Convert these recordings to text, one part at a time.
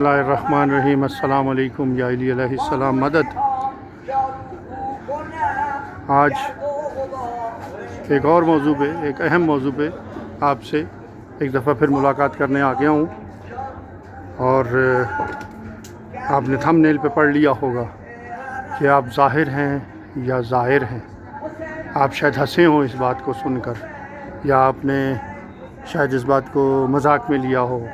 बिस्मिल्लाहिर्रहमानिर्रहीम। अस्सलाम वालेकुम या अली अलैहिस्सलाम मदद। आज एक और मौजू पे, एक अहम मौजू पे आपसे एक दफ़ा फिर मुलाकात करने आ गया हूँ। और आपने थंबनेल पे पढ़ लिया होगा कि आप ज़ाहिर हैं या ज़ाहिर हैं। आप शायद हंसे हों इस बात को सुनकर, या आपने शायद इस बात को मजाक में लिया हो,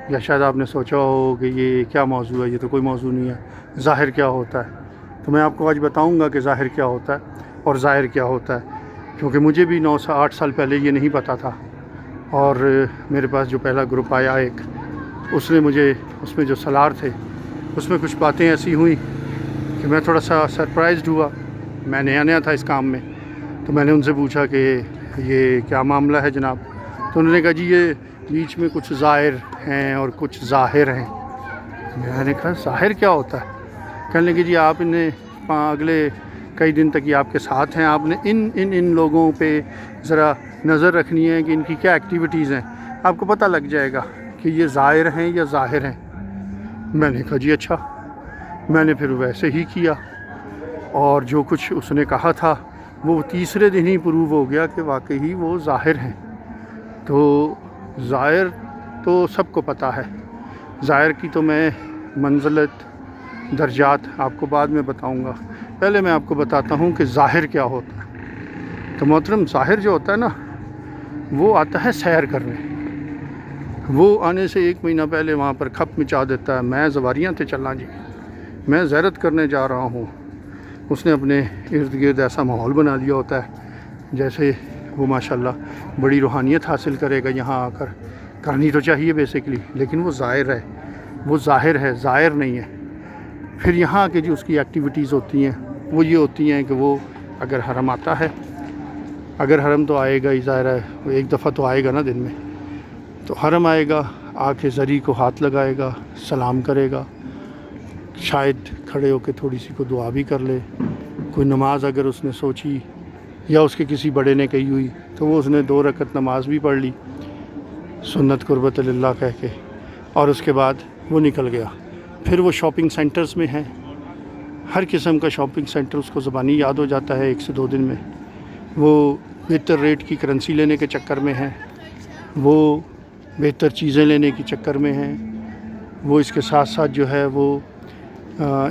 या शायद आपने सोचा हो कि ये क्या मौजू है, ये तो कोई मौजू नहीं है, ज़ाहिर क्या होता है। तो मैं आपको आज बताऊंगा कि ज़ाहिर क्या होता है और ज़ाहिर क्या होता है, क्योंकि मुझे भी 9 से 8 साल पहले ये नहीं पता था। और मेरे पास जो पहला ग्रुप आया एक, उसने मुझे, उसमें जो सलार थे उसमें कुछ बातें ऐसी हुई कि मैं थोड़ा सा सरप्राइज़्ड हुआ। मैं नया नया था इस काम में, तो मैंने उनसे पूछा कि ये क्या मामला है जनाब। तो उन्होंने कहा जी ये बीच में कुछ ज़ाहिर हैं और कुछ ज़ाहिर हैं। मैंने कहा ज़ाहिर क्या होता है? कहने लगे जी आप इन्हें अगले कई दिन तक ये आपके साथ हैं, आपने इन लोगों पे ज़रा नज़र रखनी है कि इनकी क्या एक्टिविटीज़ हैं, आपको पता लग जाएगा कि ये ज़ाहिर हैं या ज़ाहिर हैं। मैंने कहा जी अच्छा। मैंने फिर वैसे ही किया, और जो कुछ उसने कहा था वो तीसरे दिन ही प्रूव हो गया कि वाकई वो ज़ाहिर हैं। तो ज़ाहिर तो सबको पता है, ज़ाहिर की तो मैं मंज़िलत दर्जात आपको बाद में बताऊंगा। पहले मैं आपको बताता हूं कि ज़ाहिर क्या होता है। तो मोहतरम, ज़ाहिर जो होता है ना, वो आता है सैर करने। वो आने से 1 महीना पहले वहाँ पर खप मचा देता है, मैं ज़वारियाँ थे चलना जी, मैं ज़ियारत करने जा रहा हूँ। उसने अपने इर्द गिर्द ऐसा माहौल बना लिया होता है जैसे वो माशाल्लाह बड़ी रूहानियत हासिल करेगा यहाँ आकर। करनी तो चाहिए बेसिकली, लेकिन वो ज़ाहिर है, वो ज़ाहिर है, ज़ाहिर नहीं है। फिर यहाँ के जो उसकी एक्टिविटीज़ होती हैं वो ये होती हैं कि वो अगर हरम आता है, अगर हरम तो आएगा ही, ज़ाहिर है वो एक दफ़ा तो आएगा ना दिन में, तो हरम आएगा, आके ज़री को हाथ लगाएगा, सलाम करेगा, शायद खड़े होकर थोड़ी सी को दुआ भी कर ले। कोई नमाज अगर उसने सोची या उसके किसी बड़े ने कही हुई तो वो उसने 2 रकत नमाज भी पढ़ ली सुन्नत कुर्बत लिल्लाह कह के, और उसके बाद वो निकल गया। फिर वो शॉपिंग सेंटर्स में है, हर किस्म का शॉपिंग सेंटर उसको ज़बानी याद हो जाता है 1 से 2 दिन में। वो बेहतर रेट की करेंसी लेने के चक्कर में है, वो बेहतर चीज़ें लेने के चक्कर में है, वो इसके साथ साथ जो है वो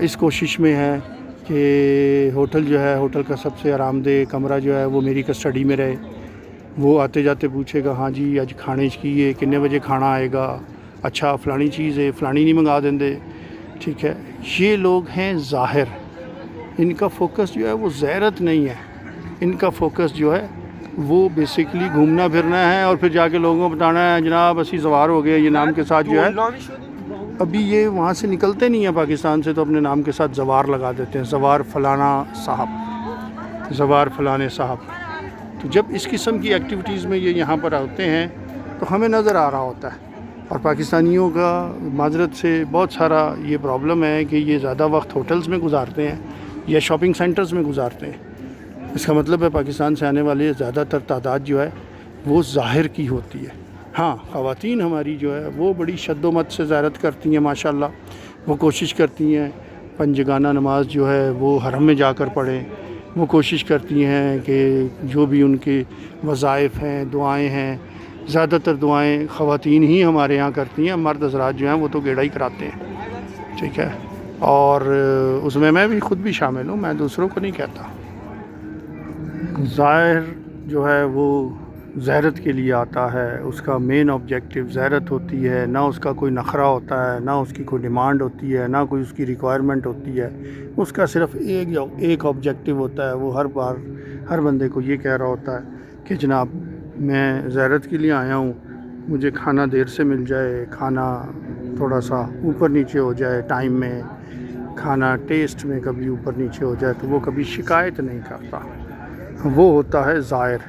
इस कोशिश में है कि होटल जो है, होटल का सबसे आरामदेह कमरा जो है वो मेरी कस्टडी में रहे। वो आते जाते पूछेगा हाँ जी आज खाने की है, कितने बजे खाना आएगा, अच्छा फ़लानी चीज़ है, फ़लानी नहीं मंगा देंगे, ठीक है। ये लोग हैं ज़ाहिर। इनका फोकस जो है वो ज़ाहिरत नहीं है, इनका फोकस जो है वो बेसिकली घूमना फिरना है, और फिर जाके लोगों को बताना है जनाब असी ज़वार हो गए ये नाम के साथ जो है। अभी ये वहाँ से निकलते नहीं हैं पाकिस्तान से, तो अपने नाम के साथ ज़वार लगा देते हैं, ज़वार फ़लाना साहब, ज़वार फ़लाने साहब। तो जब इस किस्म की एक्टिविटीज़ में ये यहाँ पर आते हैं तो हमें नज़र आ रहा होता है। और पाकिस्तानियों का माजरत से बहुत सारा ये प्रॉब्लम है कि ये ज़्यादा वक्त होटल्स में गुजारते हैं या शॉपिंग सेंटर्स में गुजारते हैं। इसका मतलब है पाकिस्तान से आने वाले ज़्यादातर तादाद जो है वो ज़ाहिर की होती है। हाँ, ख़वातीन हमारी जो है वो बड़ी शद्दोमत से ज़ियारत करती हैं माशाल्लाह। वो कोशिश करती हैं पंजगाना नमाज जो है वो हरम में जाकर पढ़ें, वो कोशिश करती हैं कि जो भी उनके वज़ाइफ़ हैं, दुआएं हैं, ज़्यादातर दुआएं ख़वातीन ही हमारे यहाँ करती हैं। मर्द हज़रात जो हैं वो तो गेड़ा ही कराते हैं, ठीक है। और उसमें मैं भी ख़ुद भी शामिल हूँ, मैं दूसरों को नहीं कहता। ज़ाहिर जो है वो ज़ाहिरत के लिए आता है, उसका मेन ऑब्जेक्टिव ज़ाहिरत होती है, ना उसका कोई नखरा होता है, ना उसकी कोई डिमांड होती है, ना कोई उसकी रिक्वायरमेंट होती है। उसका सिर्फ़ एक ऑब्जेक्टिव होता है। वो हर बार हर बंदे को ये कह रहा होता है कि जनाब मैं ज़ाहिरत के लिए आया हूँ, मुझे खाना देर से मिल जाए, खाना थोड़ा सा ऊपर नीचे हो जाए टाइम में, खाना टेस्ट में कभी ऊपर नीचे हो जाए, तो वो कभी शिकायत नहीं करता। वो होता है ज़ाहिर,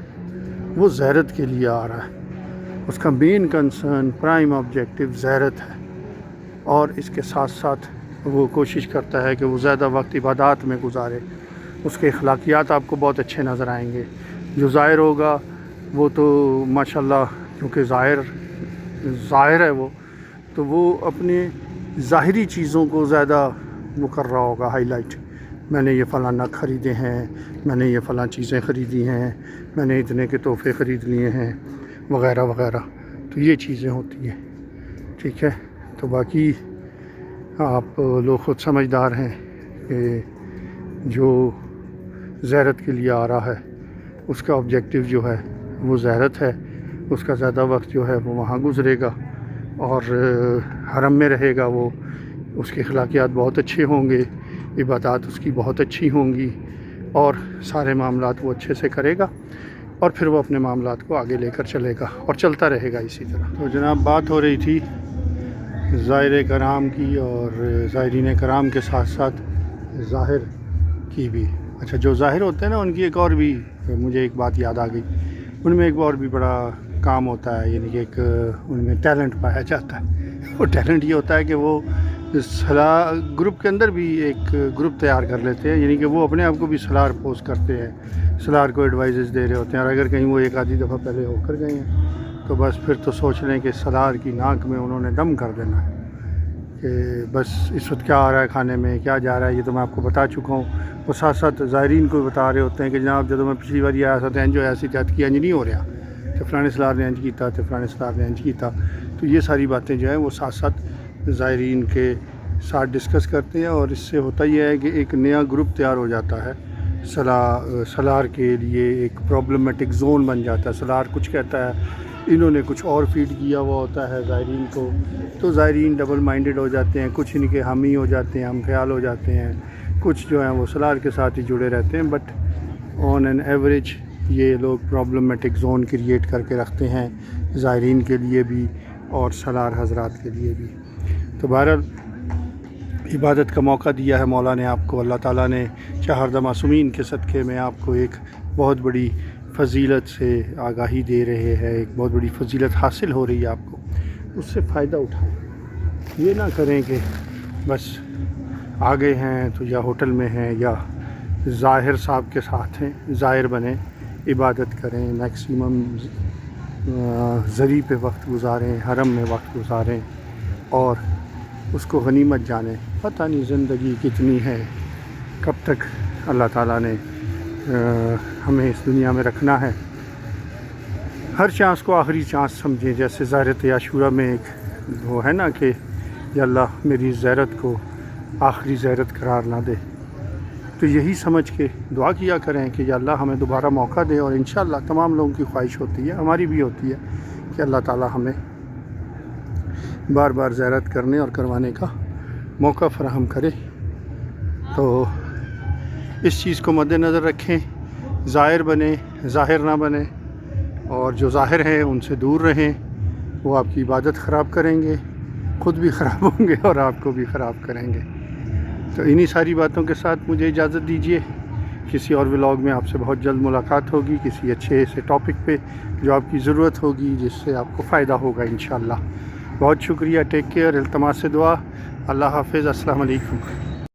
वो ज़ाहिरत के लिए आ रहा है, उसका मेन कंसर्न, प्राइम ऑब्जेक्टिव ज़ाहिरत है। और इसके साथ साथ वो कोशिश करता है कि वो ज़्यादा वक्त इबादत में गुजारे। उसके अखलाकियात आपको बहुत अच्छे नज़र आएंगे। जो ज़ाहिर होगा वो तो माशाल्लाह, क्योंकि ज़ाहिर है वो, तो वो अपने ظاہری چیزوں کو زیادہ وہ کر رہا ہوگا ہائی لائٹ، میں نے یہ فلاں نگ خریدے ہیں، میں نے یہ فلاں چیزیں خریدی ہیں، میں نے اتنے کے تحفے خرید لیے ہیں وغیرہ وغیرہ، تو یہ چیزیں ہوتی ہیں، ٹھیک ہے۔ تو باقی آپ لوگ خود سمجھدار ہیں کہ جو زیارت کے لیے آ رہا ہے اس کا آبجیکٹیو جو ہے وہ زیارت ہے، اس کا زیادہ وقت جو ہے وہ وہاں گزرے گا اور حرم میں رہے گا، وہ اس کے اخلاقیات بہت اچھے ہوں گے، عبادات اس کی بہت اچھی ہوں گی اور سارے معاملات وہ اچھے سے کرے گا اور پھر وہ اپنے معاملات کو آگے لے کر چلے گا اور چلتا رہے گا اسی طرح۔ تو جناب بات ہو رہی تھی زائر کرام کی اور زائرین کرام کے ساتھ ساتھ ظاہر کی بھی۔ اچھا، جو ظاہر ہوتے ہیں نا ان کی ایک اور بھی مجھے ایک بات یاد آ گئی، ان میں ایک اور بھی بڑا کام ہوتا ہے، یعنی کہ ایک ان میں ٹیلنٹ پایا جاتا ہے۔ وہ ٹیلنٹ یہ ہوتا ہے کہ وہ صلاح گروپ کے اندر بھی ایک گروپ تیار کر لیتے ہیں، یعنی کہ وہ اپنے آپ کو بھی سلار پوسٹ کرتے ہیں، سلار کو ایڈوائزز دے رہے ہوتے ہیں، اور اگر کہیں وہ ایک آدھی دفعہ پہلے ہو کر گئے ہیں تو بس پھر تو سوچ لیں کہ سلار کی ناک میں انہوں نے دم کر دینا ہے کہ بس اس وقت کیا آ رہا ہے کھانے میں، کیا جا رہا ہے، یہ تو میں آپ کو بتا چکا ہوں۔ وہ ساتھ ساتھ زائرین کو بتا رہے ہوتے ہیں کہ جناب جب میں پچھلی بار آیا تھا تو انجو ایسی تحت کی انج نہیں ہو رہا، تو فلانے سلار نے انج کیتا، تو فلانے سلار نے انج کیتا، تو یہ ساری باتیں جو ہیں وہ ساتھ ساتھ زائرین کے ساتھ ڈسکس کرتے ہیں، اور اس سے ہوتا یہ ہے کہ ایک نیا گروپ تیار ہو جاتا ہے سلار کے لیے، ایک پرابلمٹک زون بن جاتا ہے۔ سلار کچھ کہتا ہے، انہوں نے کچھ اور فیڈ کیا ہوا ہوتا ہے زائرین کو، تو زائرین ڈبل مائنڈڈ ہو جاتے ہیں، کچھ ان کے ہم ہی ہو جاتے ہیں، ہم خیال ہو جاتے ہیں، کچھ جو ہیں وہ سلار کے ساتھ ہی جڑے رہتے ہیں، بٹ آن این ایوریج یہ لوگ پرابلمٹک زون کریٹ کر کے رکھتے ہیں زائرین کے لیے بھی اور سلار حضرات کے لیے بھی۔ تو بہرحال عبادت کا موقع دیا ہے مولا نے آپ کو، اللہ تعالیٰ نے چہاردہ معصومین کے صدقے میں آپ کو ایک بہت بڑی فضیلت سے آگاہی دے رہے ہیں، ایک بہت بڑی فضیلت حاصل ہو رہی ہے آپ کو، اس سے فائدہ اٹھائیں۔ یہ نہ کریں کہ بس آگے ہیں تو یا ہوٹل میں ہیں یا ظاہر صاحب کے ساتھ ہیں، ظاہر بنیں، عبادت کریں، میکسیمم زری پہ وقت گزاریں، حرم میں وقت گزاریں اور اس کو غنیمت جانیں۔ پتہ نہیں زندگی کتنی ہے، کب تک اللہ تعالیٰ نے ہمیں اس دنیا میں رکھنا ہے۔ ہر چانس کو آخری چانس سمجھیں، جیسے زیارت عاشورہ میں ایک وہ ہے نا کہ یا اللہ میری زیارت کو آخری زیارت قرار نہ دے، تو یہی سمجھ کے دعا کیا کریں کہ یا اللہ ہمیں دوبارہ موقع دے، اور انشاءاللہ تمام لوگوں کی خواہش ہوتی ہے، ہماری بھی ہوتی ہے کہ اللہ تعالیٰ ہمیں بار بار زیارت کرنے اور کروانے کا موقع فراہم کرے۔ تو اس چیز کو مد نظر رکھیں، ظاہر بنیں، ظاہر نہ بنیں، اور جو ظاہر ہیں ان سے دور رہیں، وہ آپ کی عبادت خراب کریں گے، خود بھی خراب ہوں گے اور آپ کو بھی خراب کریں گے۔ تو انہی ساری باتوں کے ساتھ مجھے اجازت دیجیے، کسی اور ولاگ میں آپ سے بہت جلد ملاقات ہوگی، کسی اچھے سے ٹاپک پہ جو آپ کی ضرورت ہوگی، جس سے آپ کو فائدہ ہوگا انشاءاللہ۔ بہت شکریہ، ٹیک کیئر، التماس سے دعا، اللہ حافظ، السلام علیکم۔